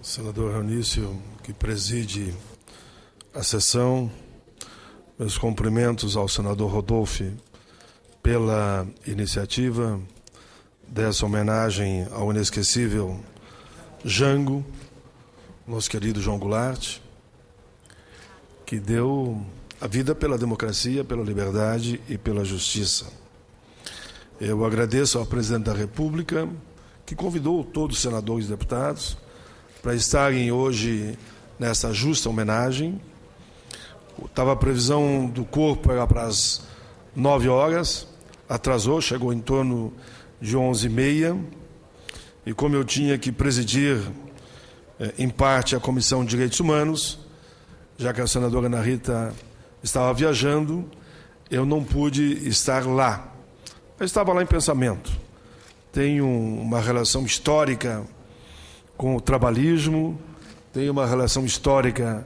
Senador Eunício, que preside a sessão, meus cumprimentos ao senador Rodolfo pela iniciativa dessa homenagem ao inesquecível Jango, nosso querido João Goulart, que deu a vida pela democracia, pela liberdade e pela justiça. Eu agradeço ao presidente da República, que convidou todos os senadores e deputados para estarem hoje nessa justa homenagem. Estava a previsão do corpo era para as 9 horas, atrasou, chegou em torno de 11h30, e como eu tinha que presidir, em parte, a Comissão de Direitos Humanos, já que a senadora Ana Rita estava viajando, eu não pude estar lá. Eu estava lá em pensamento. Tenho uma relação histórica com o trabalhismo, tenho uma relação histórica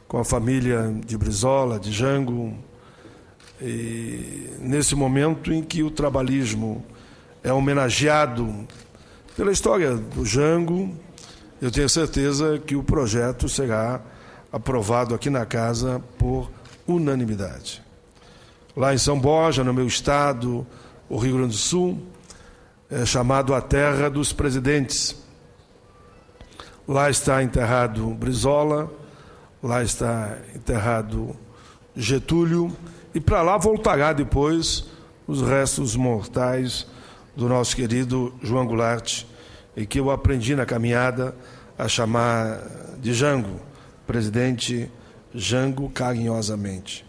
com a família de Brizola, de Jango, e nesse momento em que o trabalhismo é homenageado pela história do Jango, eu tenho certeza que o projeto será aprovado aqui na Casa por unanimidade. Lá em São Borja, no meu estado, o Rio Grande do Sul, é chamado a Terra dos Presidentes. Lá está enterrado Brizola, lá está enterrado Getúlio, e para lá voltará depois os restos mortais do nosso querido João Goulart, e que eu aprendi na caminhada a chamar de Jango, presidente Jango, carinhosamente.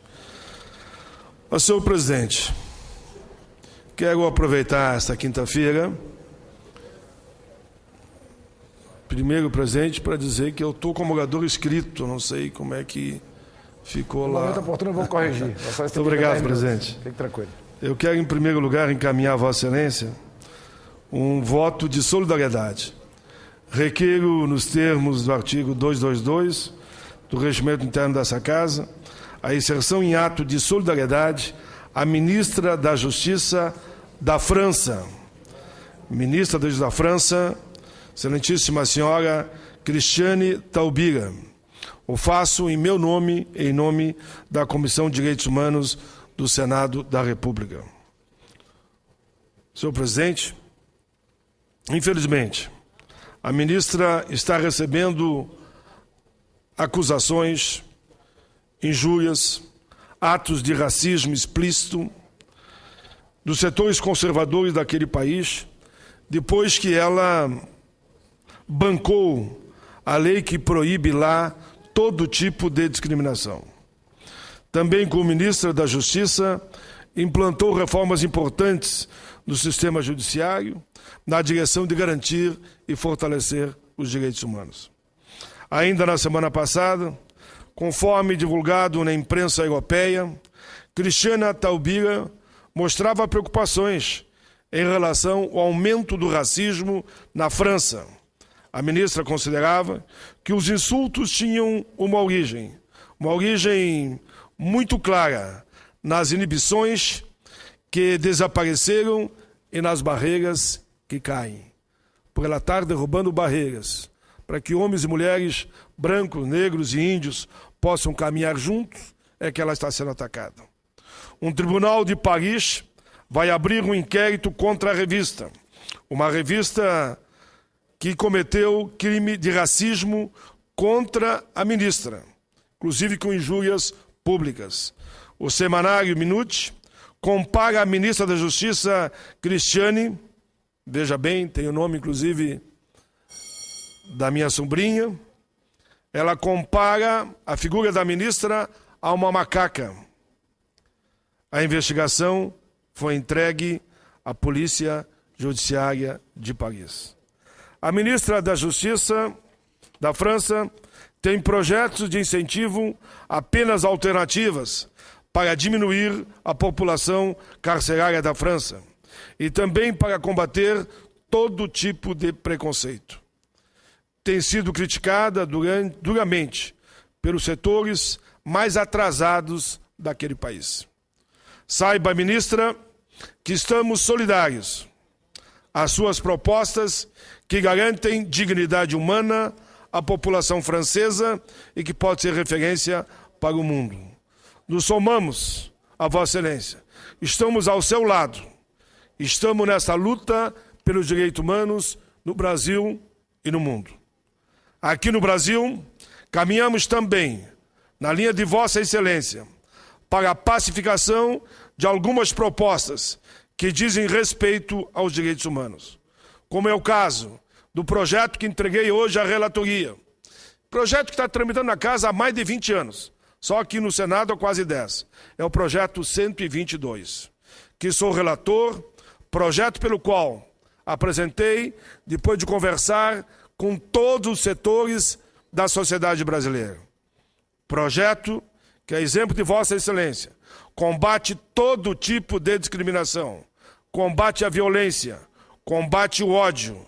Mas, senhor presidente, quero aproveitar esta quinta-feira, primeiro, presidente, para dizer que eu estou como orador inscrito, não sei como é que ficou lá. No momento oportuno eu vou corrigir. Muito obrigado, presidente. Fique tranquilo. Eu quero, em primeiro lugar, encaminhar a Vossa Excelência um voto de solidariedade. Requeiro, nos termos do artigo 222 do Regimento Interno dessa Casa, a inserção em ato de solidariedade à ministra da Justiça da França. Ministra da Justiça da França, excelentíssima senhora Christiane Taubira. O faço em meu nome, em nome da Comissão de Direitos Humanos do Senado da República. Senhor presidente, infelizmente, a ministra está recebendo acusações, injúrias, atos de racismo explícito dos setores conservadores daquele país, depois que ela bancou a lei que proíbe lá todo tipo de discriminação. Também, como ministra da Justiça, implantou reformas importantes no sistema judiciário, na direção de garantir e fortalecer os direitos humanos. Ainda na semana passada, conforme divulgado na imprensa europeia, Christiane Taubira mostrava preocupações em relação ao aumento do racismo na França. A ministra considerava que os insultos tinham uma origem muito clara nas inibições que desapareceram e nas barreiras que caem. Por ela estar derrubando barreiras para que homens e mulheres, brancos, negros e índios possam caminhar juntos, é que ela está sendo atacada. Um tribunal de Paris vai abrir um inquérito contra a revista, uma revista que cometeu crime de racismo contra a ministra, inclusive com injúrias públicas. O semanário Minute compara a ministra da Justiça, Christiane, veja bem, tem o nome, inclusive, da minha sobrinha, ela compara a figura da ministra a uma macaca. A investigação foi entregue à Polícia Judiciária de Paris. A ministra da Justiça da França tem projetos de incentivo a penas alternativas para diminuir a população carcerária da França e também para combater todo tipo de preconceito. Tem sido criticada duramente pelos setores mais atrasados daquele país. Saiba, ministra, que estamos solidários às suas propostas que garantem dignidade humana à população francesa e que pode ser referência para o mundo. Nos somamos a Vossa Excelência. Estamos ao seu lado. Estamos nessa luta pelos direitos humanos no Brasil e no mundo. Aqui no Brasil, caminhamos também na linha de Vossa Excelência para a pacificação de algumas propostas que dizem respeito aos direitos humanos, como é o caso do projeto que entreguei hoje à relatoria. Projeto que está tramitando na casa há mais de 20 anos, só aqui no Senado há quase 10. É o projeto 122, que sou relator, projeto pelo qual apresentei, depois de conversar com todos os setores da sociedade brasileira. Projeto que é exemplo de Vossa Excelência, combate todo tipo de discriminação, combate a violência, combate o ódio.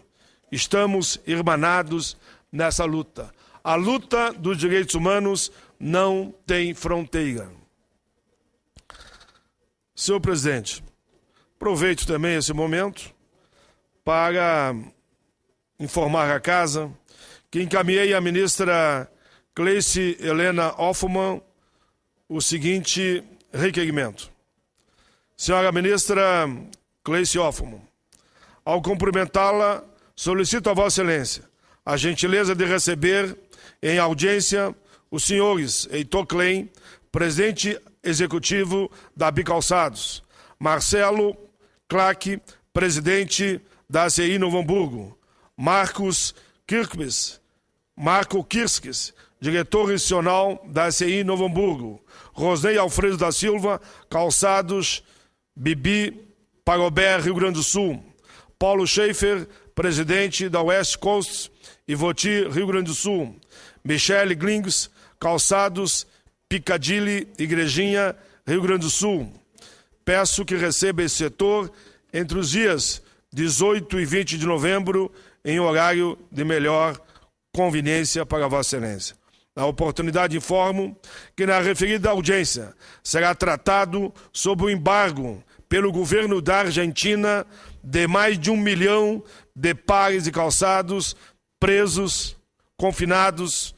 Estamos irmanados nessa luta. A luta dos direitos humanos não tem fronteira. Senhor presidente, aproveito também esse momento para informar a Casa que encaminhei à ministra Gleice Helena Hoffmann o seguinte requerimento. Senhora ministra Gleice Hoffmann, ao cumprimentá-la, solicito a Vossa Excelência a gentileza de receber em audiência os senhores Heitor Klein, presidente executivo da Bicalçados, Marcelo Clark, presidente da ACI Novo Hamburgo, Marco Kirskes, diretor institucional da ACI Novo Hamburgo, Rosnei Alfredo da Silva, Calçados, Bibi, Parobé, Rio Grande do Sul, Paulo Schaefer, presidente da West Coast e Voti, Rio Grande do Sul, Michele Glings, Calçados, Piccadilly, Igrejinha, Rio Grande do Sul. Peço que receba esse setor entre os dias 18 e 20 de novembro, em horário de melhor conveniência para Vossa Excelência. Na oportunidade, informo que na referida audiência será tratado sobre o embargo pelo governo da Argentina de mais de 1 milhão de pares de calçados presos, confinados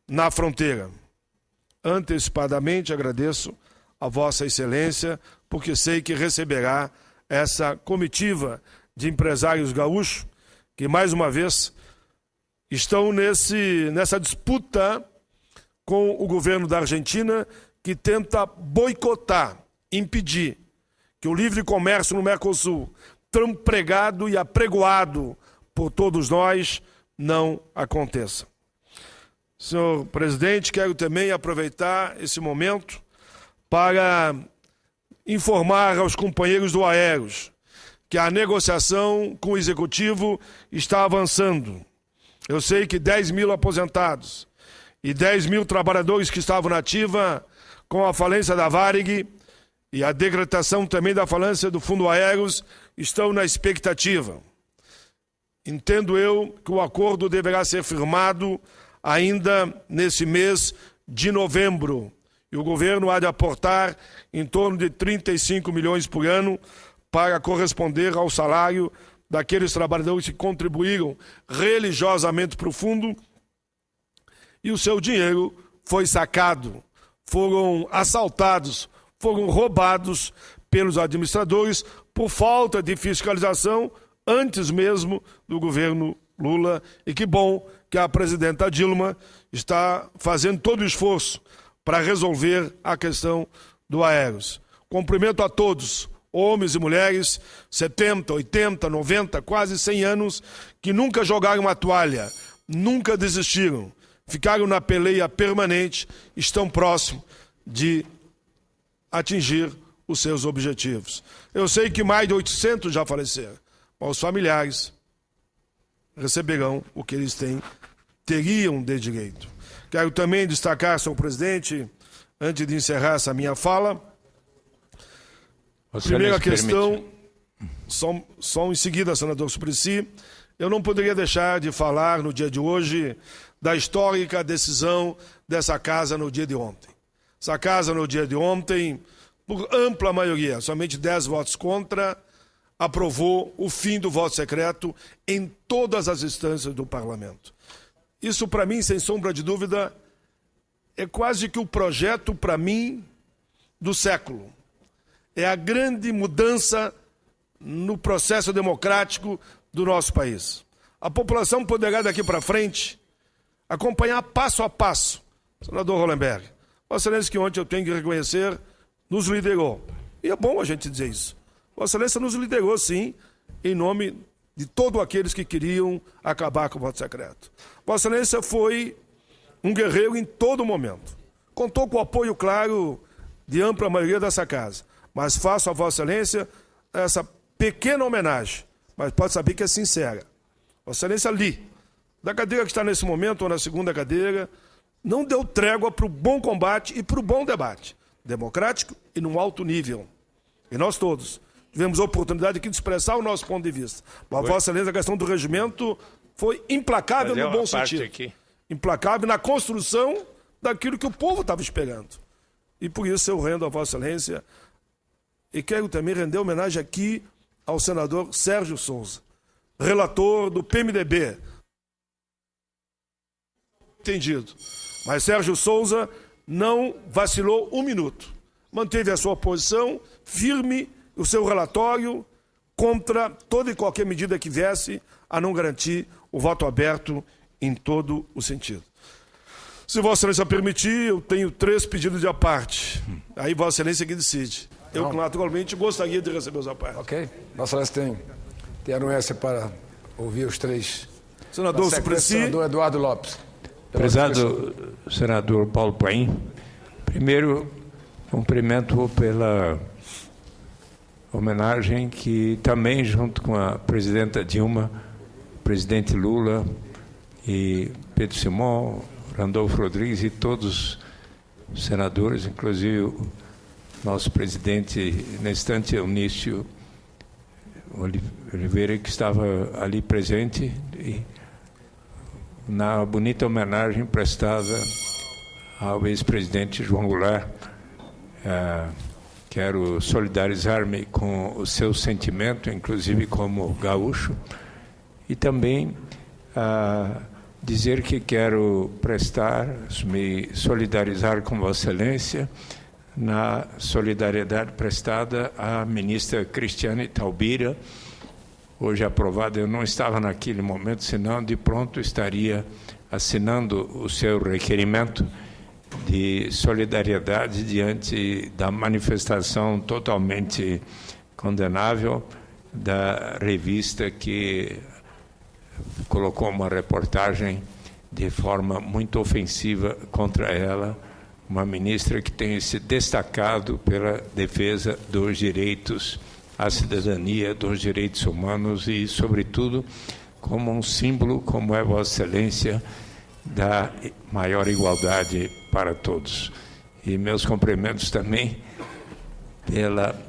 na fronteira. Antecipadamente agradeço a Vossa Excelência, porque sei que receberá essa comitiva de empresários gaúchos que, mais uma vez, estão nessa disputa com o governo da Argentina, que tenta boicotar, impedir que o livre comércio no Mercosul, tão pregado e apregoado por todos nós, não aconteça. Senhor presidente, quero também aproveitar esse momento para informar aos companheiros do Aeros que a negociação com o Executivo está avançando. Eu sei que 10 mil aposentados e 10 mil trabalhadores que estavam na ativa com a falência da Varig e a decretação também da falência do Fundo Aeros estão na expectativa. Entendo eu que o acordo deverá ser firmado ainda nesse mês de novembro. E o governo há de aportar em torno de 35 milhões por ano para corresponder ao salário daqueles trabalhadores que contribuíram religiosamente para o fundo e o seu dinheiro foi sacado, foram assaltados, foram roubados pelos administradores por falta de fiscalização antes mesmo do governo Lula. E que bom que a presidenta Dilma está fazendo todo o esforço para resolver a questão do Aeros. Cumprimento a todos, homens e mulheres, 70, 80, 90, quase 100 anos, que nunca jogaram a toalha, nunca desistiram, ficaram na peleia permanente, estão próximos de atingir os seus objetivos. Eu sei que mais de 800 já faleceram, mas os familiares receberão o que eles teriam de direito. Quero também destacar, senhor presidente, antes de encerrar essa minha fala, primeira questão, só em seguida, senador Suplicy, eu não poderia deixar de falar no dia de hoje da histórica decisão dessa casa no dia de ontem. Essa casa no dia de ontem, por ampla maioria, somente 10 votos contra, aprovou o fim do voto secreto em todas as instâncias do parlamento. Isso, para mim, sem sombra de dúvida, é quase que o projeto, para mim, do século. É a grande mudança no processo democrático do nosso país. A população poderá, daqui para frente, acompanhar passo a passo, senador Hollenberg. Vossa Excelência, que ontem eu tenho que reconhecer, nos liderou. E é bom a gente dizer isso. Vossa Excelência nos liderou, sim, em nome de todos aqueles que queriam acabar com o voto secreto. Vossa Excelência foi um guerreiro em todo momento. Contou com o apoio, claro, de ampla maioria dessa casa. Mas faço a Vossa Excelência essa pequena homenagem, mas pode saber que é sincera. Vossa Excelência ali, da cadeira que está nesse momento, ou na segunda cadeira, não deu trégua para o bom combate e para o bom debate, democrático e num alto nível. E nós todos tivemos a oportunidade aqui de expressar o nosso ponto de vista. Mas a Vossa Excelência, a questão do regimento foi implacável no bom sentido. Aqui. Implacável na construção daquilo que o povo estava esperando. E por isso eu rendo a Vossa Excelência e quero também render homenagem aqui ao senador Sérgio Souza, relator do PMDB. Entendido. Mas Sérgio Souza não vacilou um minuto. Manteve a sua posição firme, o seu relatório, contra toda e qualquer medida que viesse a não garantir o voto aberto em todo o sentido. Se Vossa Excelência permitir, eu tenho 3 pedidos de aparte. Aí Vossa Excelência que decide. Eu, naturalmente, gostaria de receber os apartes. Ok. Vossa Excelência tem anuência para ouvir os 3. Senador Suplicy. Senador Eduardo Lopes. Prezado senador Paulo Paim, primeiro cumprimento pela homenagem que também, junto com a presidenta Dilma, presidente Lula e Pedro Simão, Randolfo Rodrigues e todos os senadores, inclusive o nosso presidente, na instante, Eunício Oliveira, que estava ali presente, e na bonita homenagem prestada ao ex-presidente João Goulart. Quero solidarizar-me com o seu sentimento, inclusive como gaúcho, e também dizer que quero me solidarizar com Vossa Excelência na solidariedade prestada à ministra Cristiane Taubira, hoje aprovada. Eu não estava naquele momento, senão de pronto estaria assinando o seu requerimento de solidariedade diante da manifestação totalmente condenável da revista que colocou uma reportagem de forma muito ofensiva contra ela, uma ministra que tem se destacado pela defesa dos direitos à cidadania, dos direitos humanos e, sobretudo, como um símbolo, como é Vossa Excelência, da maior igualdade para todos. E meus cumprimentos também pela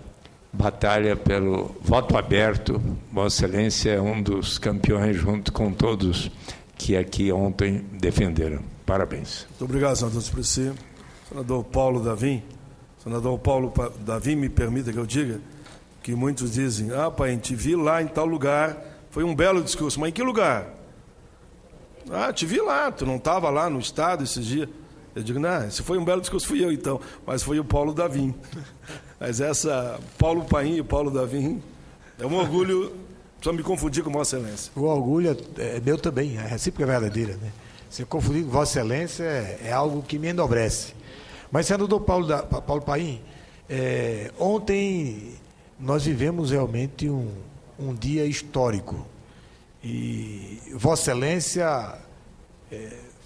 batalha pelo voto aberto. Vossa Excelência é um dos campeões, junto com todos que aqui ontem defenderam. Parabéns. Muito obrigado, senador Suplicy. Senador Paulo Davim. Senador Paulo Davim, me permita que eu diga que muitos dizem: pai, te vi lá em tal lugar, foi um belo discurso. Mas em que lugar? Te vi lá, tu não estava lá no estado esses dias. Eu digo: não, se foi um belo discurso, fui eu então, mas foi o Paulo Davim. Mas Paulo Paim e Paulo Davim, é um orgulho, só me confundir com Vossa Excelência. O orgulho é meu também, a recíproca é verdadeira, né? Se confundir com Vossa Excelência é algo que me enobrece. Mas, senador Paulo Paim, ontem nós vivemos realmente um dia histórico. E Vossa Excelência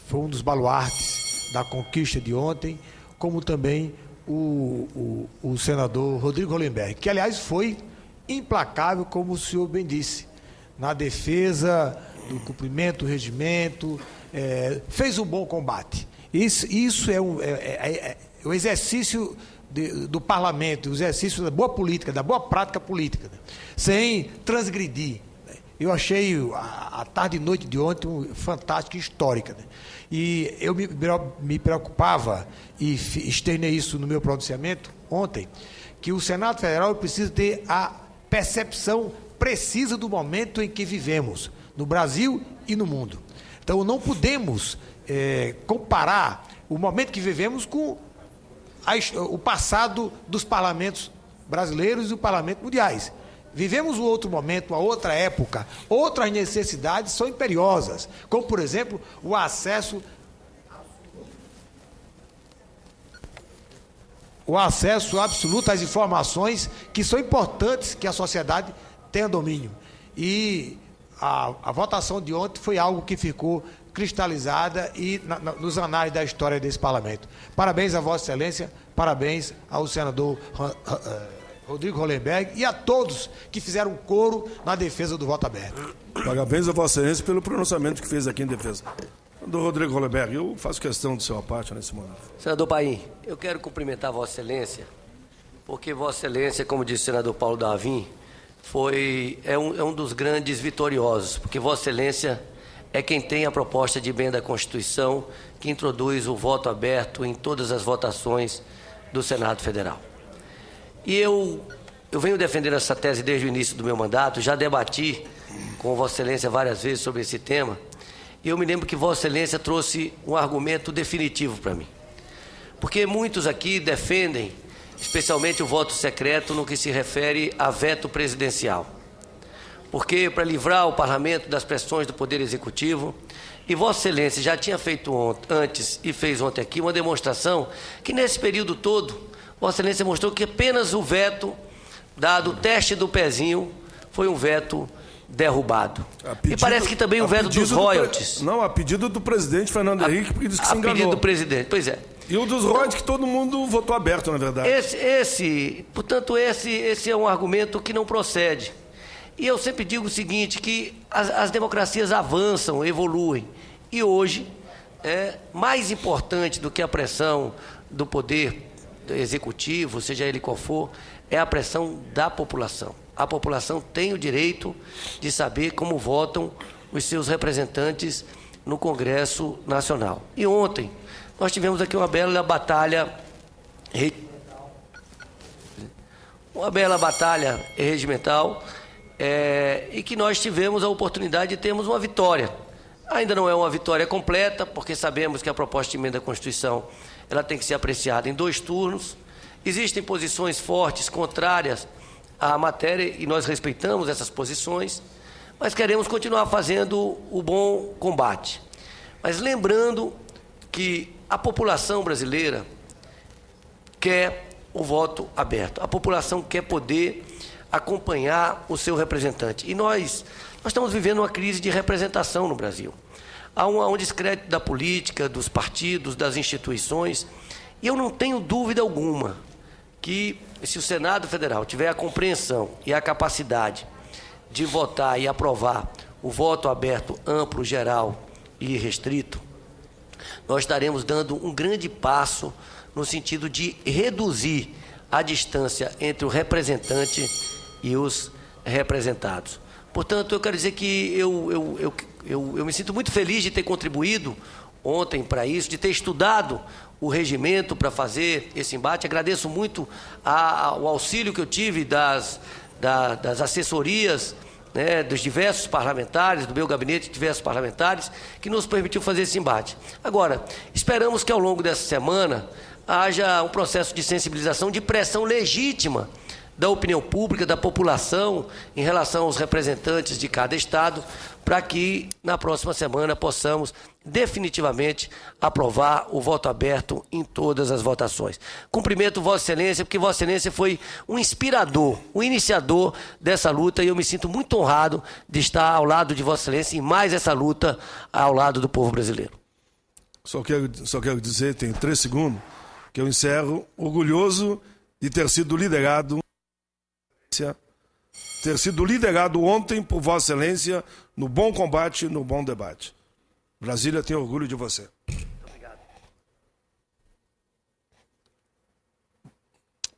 foi um dos baluartes da conquista de ontem, como também o senador Rodrigo Hollenberg, que, aliás, foi implacável, como o senhor bem disse, na defesa do cumprimento do regimento, fez um bom combate. Isso é o exercício do parlamento, o exercício da boa política, da boa prática política, né? Sem transgredir. Eu achei a tarde e noite de ontem fantástica e histórica, né? E eu me preocupava, e externei isso no meu pronunciamento ontem, que o Senado Federal precisa ter a percepção precisa do momento em que vivemos, no Brasil e no mundo. Então, não podemos comparar o momento que vivemos com o passado dos parlamentos brasileiros e o parlamento mundiais. Vivemos um outro momento, uma outra época, outras necessidades são imperiosas, como, por exemplo, o acesso absoluto às informações que são importantes que a sociedade tenha domínio. E a votação de ontem foi algo que ficou cristalizada e nos anais da história desse parlamento. Parabéns a Vossa Excelência, parabéns ao senador Rodrigo Hollenberg e a todos que fizeram coro na defesa do voto aberto. Parabéns a Vossa Excelência pelo pronunciamento que fez aqui em defesa. Do Rodrigo Hollenberg, eu faço questão de sua parte nesse momento. Senador Paim, eu quero cumprimentar Vossa Excelência, porque Vossa Excelência, como disse o senador Paulo Davim, é um dos grandes vitoriosos, porque Vossa Excelência é quem tem a proposta de emenda à Constituição que introduz o voto aberto em todas as votações do Senado Federal. E eu venho defendendo essa tese desde o início do meu mandato, já debati com Vossa Excelência várias vezes sobre esse tema, e eu me lembro que Vossa Excelência trouxe um argumento definitivo para mim. Porque muitos aqui defendem, especialmente o voto secreto no que se refere a veto presidencial. Porque para livrar o parlamento das pressões do Poder Executivo, e Vossa Excelência já tinha feito antes e fez ontem aqui uma demonstração que nesse período todo, Vossa Excelência mostrou que apenas o veto, dado o teste do pezinho, foi um veto derrubado. E parece que também o veto dos royalties. Não, a pedido do presidente Fernando Henrique, porque disse que se enganou. A pedido do presidente, pois é. E o dos royalties que todo mundo votou aberto, na verdade. Portanto, esse é um argumento que não procede. E eu sempre digo o seguinte, que as democracias avançam, evoluem. E hoje, mais importante do que a pressão do poder executivo, seja ele qual for, é a pressão da população. A população tem o direito de saber como votam os seus representantes no Congresso Nacional. E ontem, nós tivemos aqui uma bela batalha regimental, e que nós tivemos a oportunidade de termos uma vitória. Ainda não é uma vitória completa, porque sabemos que a proposta de emenda à Constituição ela tem que ser apreciada em 2 turnos. Existem posições fortes, contrárias à matéria, e nós respeitamos essas posições, mas queremos continuar fazendo o bom combate. Mas lembrando que a população brasileira quer o voto aberto, a população quer poder acompanhar o seu representante. E nós estamos vivendo uma crise de representação no Brasil. Há um descrédito da política, dos partidos, das instituições, e eu não tenho dúvida alguma que, se o Senado Federal tiver a compreensão e a capacidade de votar e aprovar o voto aberto, amplo, geral e restrito, nós estaremos dando um grande passo no sentido de reduzir a distância entre o representante e os representados. Portanto, eu quero dizer que eu me sinto muito feliz de ter contribuído ontem para isso, de ter estudado o regimento para fazer esse embate. Agradeço muito o auxílio que eu tive das assessorias, né, dos diversos parlamentares, do meu gabinete de diversos parlamentares, que nos permitiu fazer esse embate. Agora, esperamos que ao longo dessa semana haja um processo de sensibilização, de pressão legítima da opinião pública, da população, em relação aos representantes de cada estado, para que na próxima semana possamos definitivamente aprovar o voto aberto em todas as votações. Cumprimento Vossa Excelência, porque Vossa Excelência foi um inspirador, um iniciador dessa luta, e eu me sinto muito honrado de estar ao lado de Vossa Excelência em mais essa luta ao lado do povo brasileiro. Só quero dizer, tem 3 segundos, que eu encerro orgulhoso de ter sido liderado ontem por Vossa Excelência no bom combate, no bom debate. Brasília tem orgulho de você. Obrigado.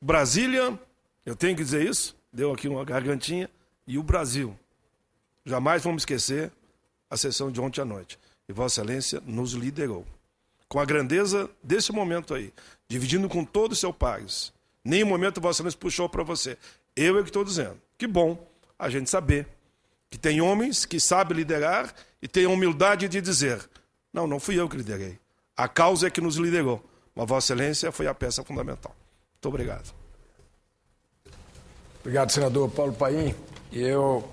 Brasília, eu tenho que dizer isso, deu aqui uma gargantinha, e o Brasil. Jamais vamos esquecer a sessão de ontem à noite. E Vossa Excelência nos liderou. Com a grandeza desse momento aí, dividindo com todo o seu país. Nenhum momento Vossa Excelência puxou para você. Eu é que estou dizendo. Que bom a gente saber que tem homens que sabem liderar e têm a humildade de dizer: não fui eu que liderei. A causa é que nos liderou. Mas Vossa Excelência foi a peça fundamental. Muito obrigado. Obrigado, senador Paulo Paim. E eu